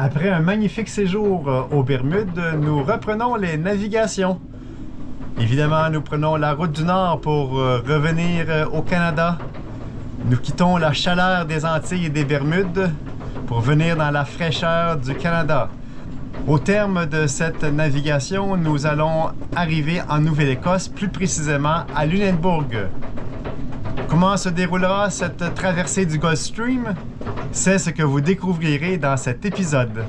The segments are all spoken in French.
Après un magnifique séjour aux Bermudes, nous reprenons les navigations. Évidemment, nous prenons la route du Nord pour revenir au Canada. Nous quittons la chaleur des Antilles et des Bermudes pour venir dans la fraîcheur du Canada. Au terme de cette navigation, nous allons arriver en Nouvelle-Écosse, plus précisément à Lunenburg. Comment se déroulera cette traversée du Gulf Stream? C'est ce que vous découvrirez dans cet épisode.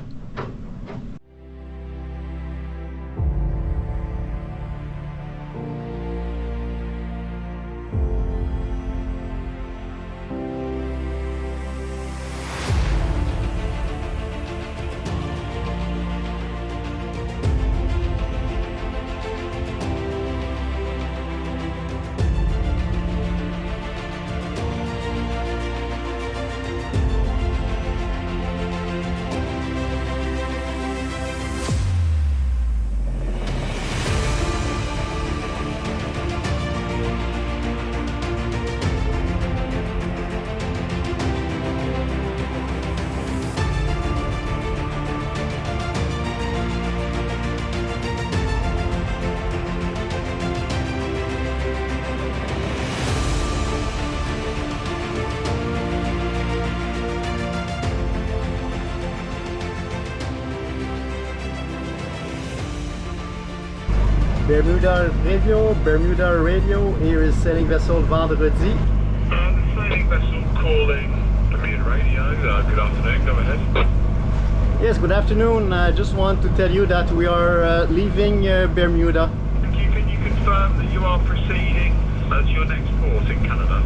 Bermuda Radio, here is sailing vessel vendredi. The sailing vessel calling Bermuda Radio. Good afternoon, go ahead. Yes, good afternoon. I just want to tell you that we are leaving Bermuda. Can you confirm that you are proceeding to your next port in Canada?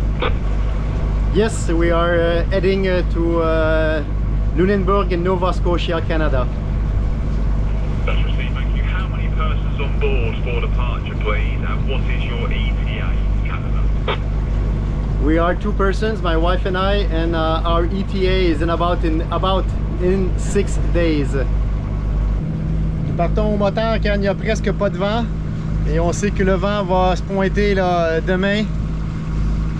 Yes, we are heading to Lunenburg in Nova Scotia, Canada. That's received, thank you. How many persons on board for departure, please? And what is your ETA in Canada? We are 2 persons, my wife and I, and our ETA is in about 6 days. Nous partons au moteur quand il n'y a presque pas de vent et on sait que le vent va se pointer là, demain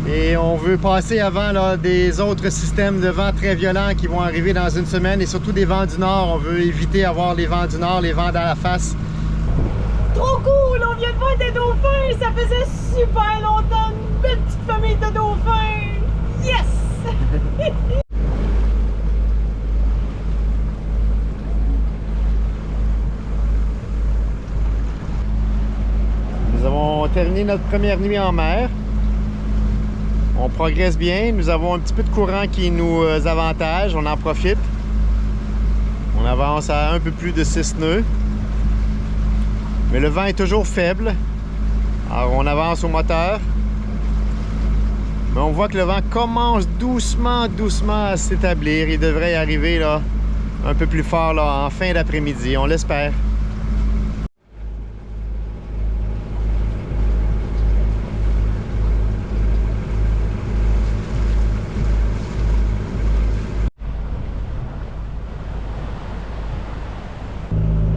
et on veut passer avant là, des autres systèmes de vent très violents qui vont arriver dans une semaine et surtout des vents du nord. On veut éviter d'avoir les vents du nord, les vents dans la face. Trop cool! On vient de voir des dauphins! Ça faisait super longtemps! Une belle petite famille de dauphins! Yes! Nous avons terminé notre première nuit en mer. On progresse bien. Nous avons un petit peu de courant qui nous avantage. On en profite. On avance à un peu plus de 6 nœuds. Mais le vent est toujours faible. Alors on avance au moteur. Mais on voit que le vent commence doucement à s'établir. Il devrait y arriver là, un peu plus fort là, en fin d'après-midi. On l'espère.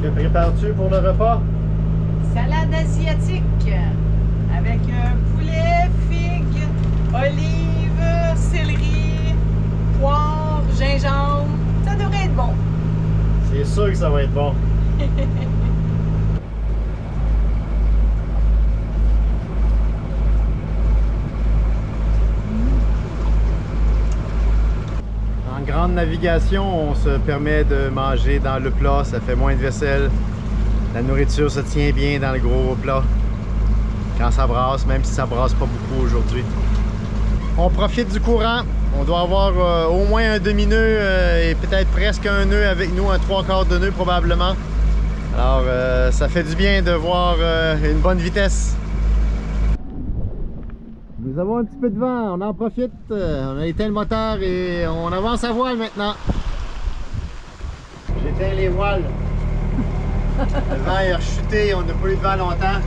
Que prépares-tu pour le repas? Salade asiatique avec poulet, figues, olives, céleri, poire, gingembre. Ça devrait être bon. C'est sûr que ça va être bon. En grande navigation, on se permet de manger dans le plat, ça fait moins de vaisselle. La nourriture se tient bien dans le gros plat quand ça brasse, même si ça brasse pas beaucoup aujourd'hui. On profite du courant. On doit avoir au moins un demi-nœud et peut-être presque un nœud avec nous, un 3/4 de nœud probablement. Alors ça fait du bien de voir une bonne vitesse. Nous avons un petit peu de vent, on en profite. On a éteint le moteur et on avance à voile maintenant. J'éteins les voiles. Le vent est rechuté, on n'a pas eu de vent longtemps.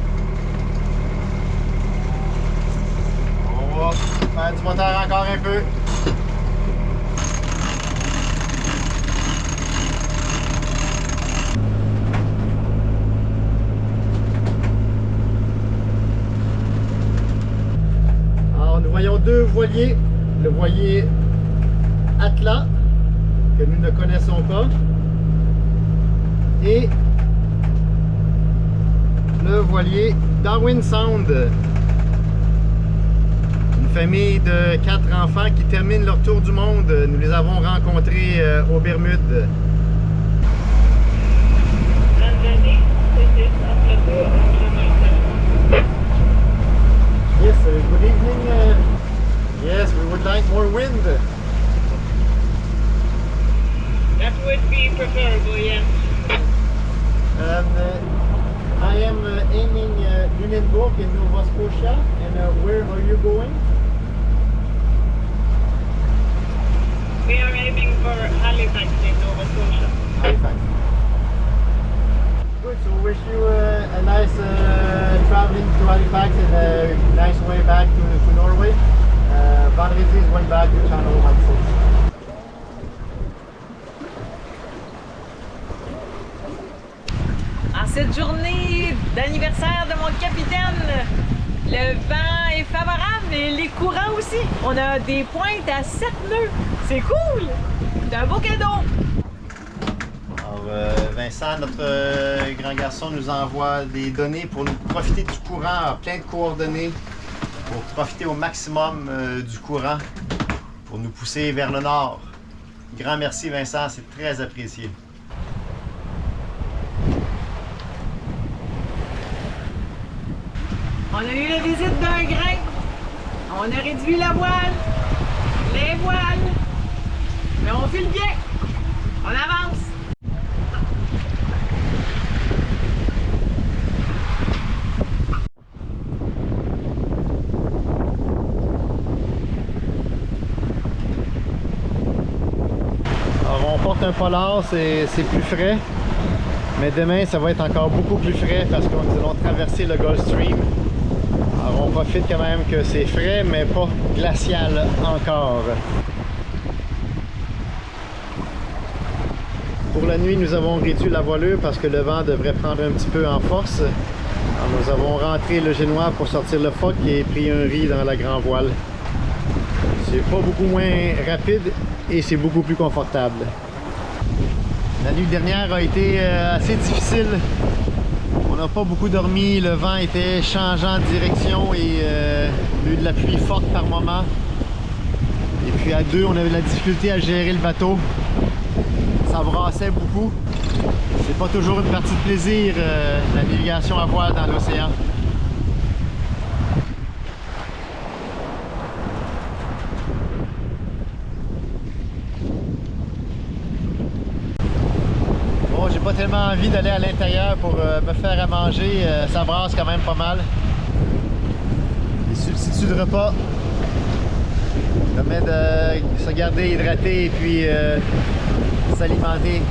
On va faire du moteur encore un peu. Alors nous voyons 2 voiliers. Le voilier Atlas, que nous ne connaissons pas, et le voilier Darwin Sound. Une famille de 4 enfants qui terminent leur tour du monde. Nous les avons rencontrés aux Bermudes. Yes, good evening. Yes, we would like more wind. That would be preferable, yes. I am aiming Lunenburg in Nova Scotia. And where are you going? We are aiming for Halifax in Nova Scotia. Halifax. Good, so wish you a nice traveling to Halifax and a nice way back to Norway. Vendredi is going back to Channel 16. En cette journée d'anniversaire de mon capitaine, le vent est favorable et les courants aussi. On a des pointes à 7 nœuds. C'est cool! C'est un beau cadeau! Alors, Vincent, notre grand garçon, nous envoie des données pour nous profiter du courant, plein de coordonnées, pour profiter au maximum du courant, pour nous pousser vers le nord. Grand merci, Vincent, c'est très apprécié. On a eu la visite d'un grain. On a réduit la voile, les voiles, mais on file bien. On avance. Alors, on porte un polar, c'est plus frais. Mais demain, ça va être encore beaucoup plus frais parce que nous allons traverser le Gulf Stream. Alors, on profite quand même que c'est frais, mais pas glacial encore. Pour la nuit, nous avons réduit la voilure parce que le vent devrait prendre un petit peu en force. Alors, nous avons rentré le génois pour sortir le phoque et pris un riz dans la grand voile. C'est pas beaucoup moins rapide et c'est beaucoup plus confortable. La nuit dernière a été assez difficile. On n'a pas beaucoup dormi, le vent était changeant de direction et il y a eu de la pluie forte par moment. Et puis à deux, on avait de la difficulté à gérer le bateau. Ça brassait beaucoup. C'est pas toujours une partie de plaisir, la navigation à voile dans l'océan. Bon, j'ai pas tellement envie d'aller à l'intérieur pour me faire à manger. Ça brasse quand même pas mal. Les substituts de repas permettent de se garder hydraté et puis s'alimenter.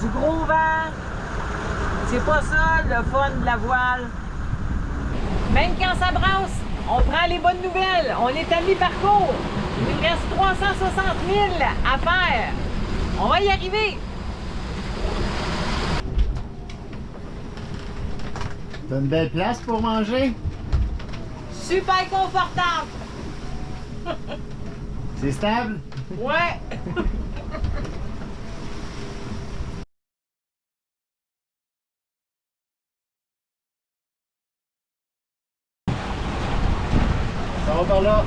Du gros vent, c'est pas ça le fun de la voile. Même quand ça brasse, on prend les bonnes nouvelles, on est à mi-parcours. Il nous reste 360 000 à faire. On va y arriver. T'as une belle place pour manger? Super confortable. C'est stable? Ouais. Ça va par là.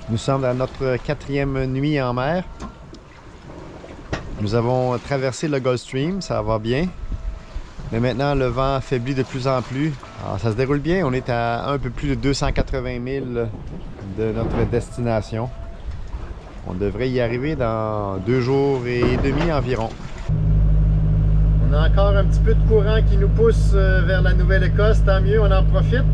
Nous sommes à notre 4e nuit en mer. Nous avons traversé le Gulf Stream, ça va bien. Mais maintenant, le vent affaiblit de plus en plus. Alors, ça se déroule bien. On est à un peu plus de 280 000 de notre destination. On devrait y arriver dans 2 jours et demi environ. On a encore un petit peu de courant qui nous pousse vers la Nouvelle-Écosse. Tant mieux, on en profite.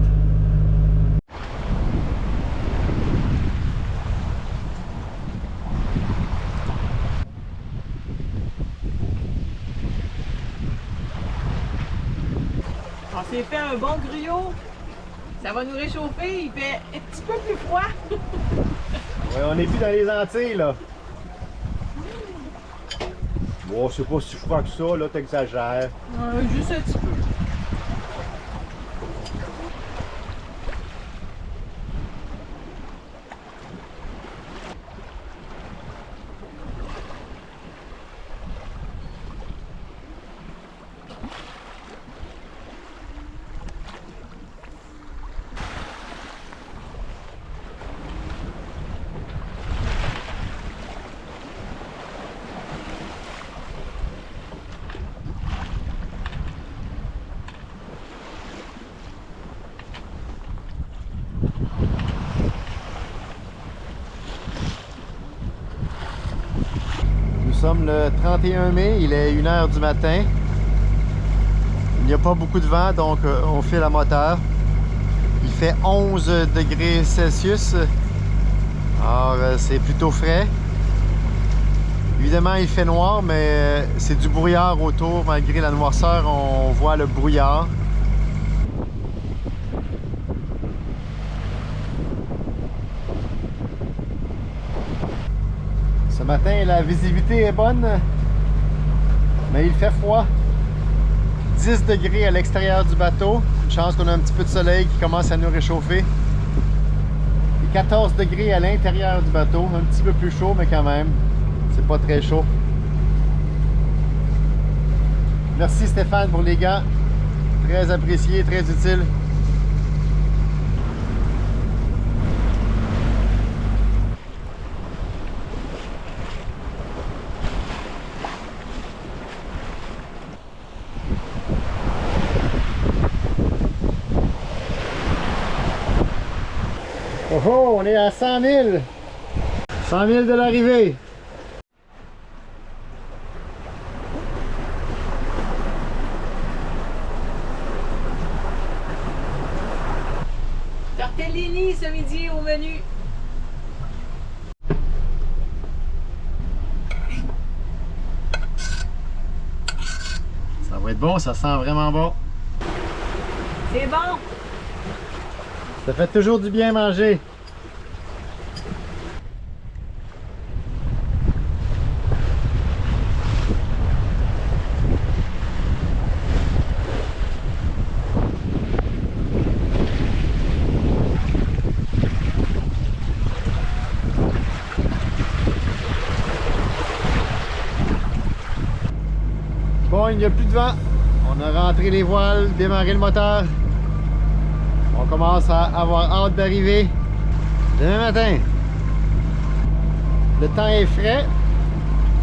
On s'est fait un bon gruau. Ça va nous réchauffer. Il fait un petit peu plus froid. Ouais, on n'est plus dans les Antilles, là. Bon, c'est pas si froid que ça, là, t'exagères. Juste un petit peu. Nous sommes le 31 mai, il est 1h du matin. Il n'y a pas beaucoup de vent, donc on file à moteur. Il fait 11 degrés Celsius. Alors, c'est plutôt frais. Évidemment, il fait noir, mais c'est du brouillard autour. Malgré la noirceur, on voit le brouillard. Ce matin, la visibilité est bonne, mais il fait froid. 10 degrés à l'extérieur du bateau. Une chance qu'on a un petit peu de soleil qui commence à nous réchauffer. Et 14 degrés à l'intérieur du bateau. Un petit peu plus chaud, mais quand même, c'est pas très chaud. Merci Stéphane pour les gants. Très apprécié, très utile. Oh oh, on est à 100 000! 100 000 de l'arrivée! Tortellini ce midi au menu. Ça va être bon, ça sent vraiment bon. C'est bon. Ça fait toujours du bien manger. Bon, il n'y a plus de vent. On a rentré les voiles, démarré le moteur. On commence à avoir hâte d'arriver demain matin. Le temps est frais,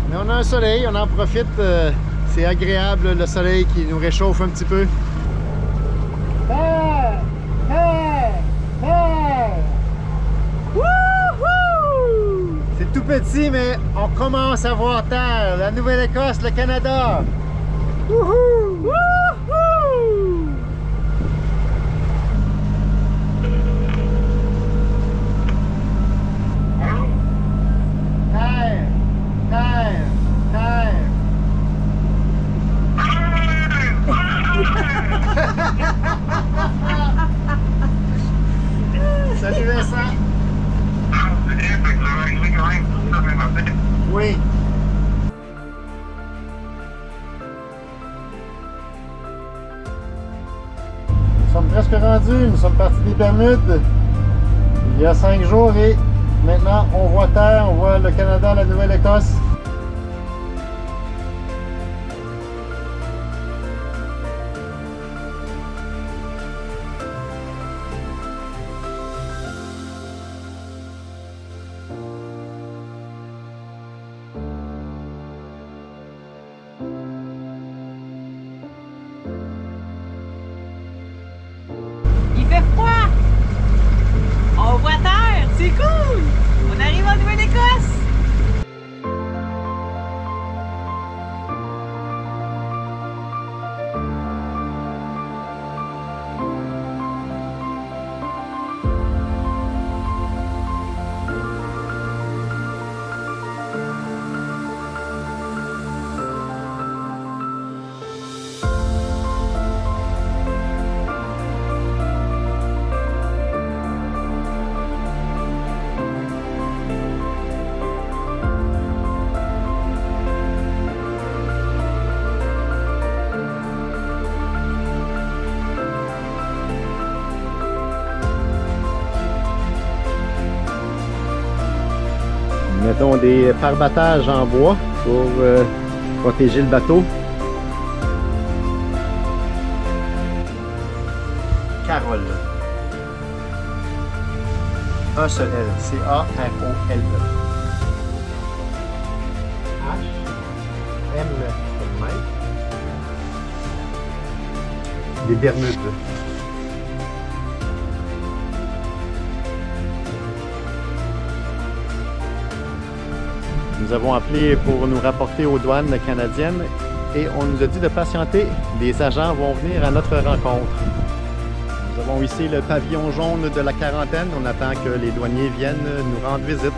mais on a un soleil, on en profite. C'est agréable, le soleil qui nous réchauffe un petit peu. Terre! Terre! Terre! Wouhou! C'est tout petit, mais on commence à voir terre. La Nouvelle-Écosse, le Canada. Wouhou! Wouhou! Terre! Terre! Terre! Salut Vincent! Oui. Nous sommes presque rendus, nous sommes partis des Bermudes il y a 5 jours et maintenant on voit terre, on voit le Canada, la Nouvelle-Écosse. C'est cool! On arrive en Nouvelle-Écosse! Mettons des pare-battages en bois pour protéger le bateau. Carole. Un seul L. C-A-R-O-L-E. H-M comme Mike. Des Bermudes. Nous avons appelé pour nous rapporter aux douanes canadiennes et on nous a dit de patienter. Des agents vont venir à notre rencontre. Nous avons ici le pavillon jaune de la quarantaine. On attend que les douaniers viennent nous rendre visite.